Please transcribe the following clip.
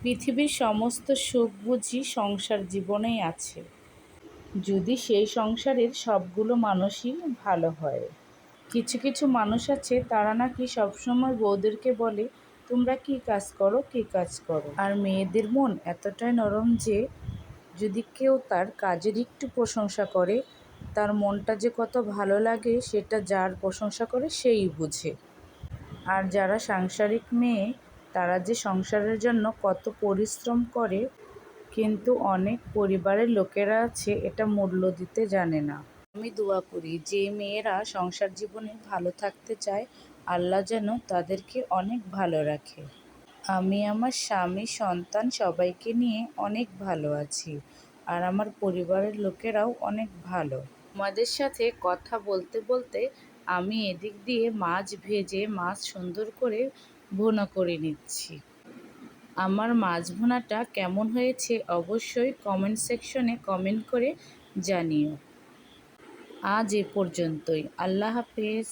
পৃথিবীর সমস্ত সুখ বুঝি সংসার জীবনেই আছে, যদি সেই সংসারের সবগুলো মানুষই ভালো হয়। কিছু কিছু মানুষ আছে, তারা নাকি সবসময় বউদেরকে বলে, তোমরা কি কাজ করো, কি কাজ করো। আর মেয়েদের মন এতটাই নরম যে যদি কেউ তার কাজের একটু প্রশংসা করে, তার মনটা যে কত ভালো লাগে সেটা যার প্রশংসা করে সেই বুঝে। আর যারা সাংসারিক মেয়ে, তারা যে সংসারের জন্য কত পরিশ্রম করে, কিন্তু অনেক পরিবারের লোকেরা আছে এটা মূল্য দিতে জানে না। আমি দোয়া করি যে মেয়েরা সংসার জীবনে ভালো থাকতে চায়, আল্লাহ যেন তাদেরকে অনেক ভালো রাখে। আমি আমার স্বামী, সন্তান সবাইকে নিয়ে অনেক ভালো আছি, আর আমার পরিবারের লোকেরাও অনেক ভালো। তোমাদের সাথে কথা বলতে বলতে আমি এদিক দিয়ে মাছ ভেজে মাছ সুন্দর করে ভুনা করে নিচ্ছি। আমার মাছ ভুনাটা কেমন হয়েছে অবশ্যই কমেন্ট সেকশনে কমেন্ট করে জানিও। আজ এ পর্যন্তই। আল্লাহ হাফেজ।